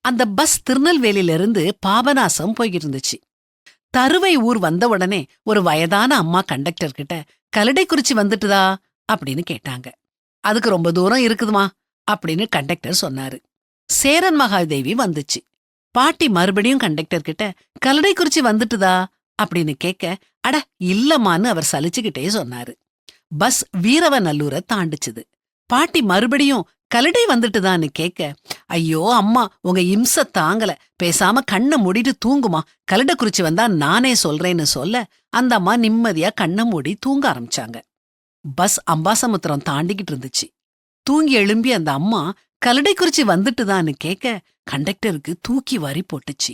அந்த பஸ் திருநெல்வேலியில இருந்து பாபநாசம் போய்கிட்டு இருந்துச்சு. தருவை ஊர் வந்த உடனே ஒரு வயதான அம்மா கண்டக்டர் கிட்ட கல்லடைக்குறிச்சி வந்துட்டுதா அப்படின்னு கேட்டாங்க. அதுக்கு ரொம்ப தூரம் இருக்குதுமா அப்படின்னு கண்டக்டர் சொன்னாரு. சேரன் மகாதேவி வந்துச்சு. பாட்டி மறுபடியும் கண்டக்டர் கிட்ட கல்லடைக்குறிச்சி வந்துட்டுதா அப்படின்னு கேட்க, அட இல்லம்மான்னு அவர் சலிச்சுக்கிட்டே சொன்னாரு. பஸ் வீரவநல்லூரை தாண்டிச்சுது. பாட்டி மறுபடியும் கல்லடை வந்துட்டுதான்னு கேட்க, ஐயோ அம்மா உங்க இம்ச தாங்கல, பேசாம கண்ணை மூடிட்டு தூங்குமா, கல்லடைக்குறிச்சி வந்தா நானே சொல்றேன்னு சொல்ல அந்த அம்மா நிம்மதியா கண்ணை மூடி தூங்க ஆரம்பிச்சாங்க. பஸ் அம்பாசமுத்திரம் தாண்டிக்கிட்டு இருந்துச்சு. தூங்கி எழும்பி அந்த அம்மா கல்லடைக்குறிச்சி வந்துட்டுதான்னு கேட்க கண்டக்டருக்கு தூக்கி வாரி போட்டுச்சு.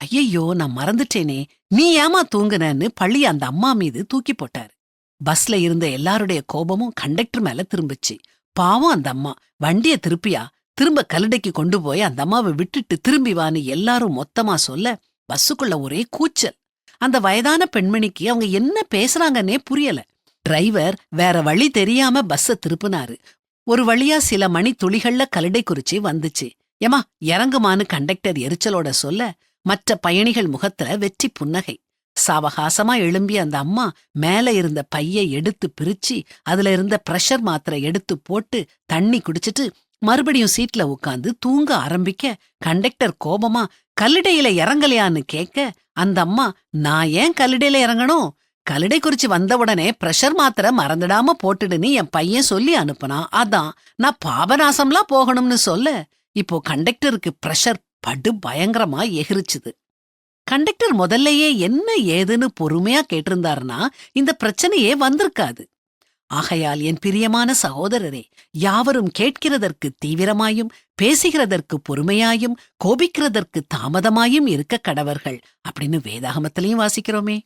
ஐயையோ நான் மறந்துட்டேனே, நீ ஏமா தூங்குனன்னு பள்ளி அந்த அம்மா மீது தூக்கி போட்டாரு. பஸ்ல இருந்த எல்லாருடைய கோபமும் கண்டக்டர் மேல திரும்பிச்சு. பாவம் அந்த அம்மா, வண்டிய திருப்பியா, திரும்ப கல்லடைக்கு கொண்டு போய் அந்த அம்மாவை விட்டுட்டு திரும்பி வான்னு எல்லாரும் மொத்தமா சொல்ல பஸ்ஸுக்குள்ள ஒரே கூச்சல். அந்த வயதான பெண்மணிக்கு அவங்க என்ன பேசுறாங்கன்னே புரியல. டிரைவர் வேற வழி தெரியாம பஸ்ஸ திருப்பினாரு. ஒரு வழியா சில மணி துளிகள்ல கல்லடைக்குறிச்சி வந்துச்சு. ஏமா இறங்குமான்னு கண்டக்டர் எரிச்சலோட சொல்ல மற்ற பயணிகள் முகத்துல வெற்றி புன்னகை. சாவகாசமா எழும்பி அந்த அம்மா மேல இருந்த பைய எடுத்து பிரிச்சு அதுல இருந்த பிரஷர் மாத்திரை எடுத்து போட்டு தண்ணி குடிச்சிட்டு மறுபடியும் சீட்ல உட்காந்து தூங்க ஆரம்பிக்க கண்டக்டர் கோபமா கல்லடையில இறங்கலையான்னு கேட்க அந்த அம்மா, நான் ஏன் கல்லடையில இறங்கணும், கல்லடைக்குறிச்சி வந்த உடனே பிரஷர் மாத்திரை மறந்துடாம போட்டுடுன்னு என் பையன் சொல்லி அனுப்புனா, அதான் நான் பாபநாசம்லாம் போகணும்னு சொல்ல இப்போ கண்டக்டருக்கு பிரஷர் படு பயங்கரமா எகிரிச்சுது. கண்டக்டர் முதல்லயே என்ன ஏதுன்னு பொறுமையா கேட்டிருந்தாருன்னா இந்த பிரச்சனையே வந்திருக்காது. ஆகையால் என் பிரியமான சகோதரரே, யாவரும் கேட்கிறதற்கு தீவிரமாயும் பேசுகிறதற்கு பொறுமையாயும் கோபிக்கிறதற்கு தாமதமாயும் இருக்க கடவர்கள் அப்படின்னு வேதாகமத்திலையும் வாசிக்கிறோமே.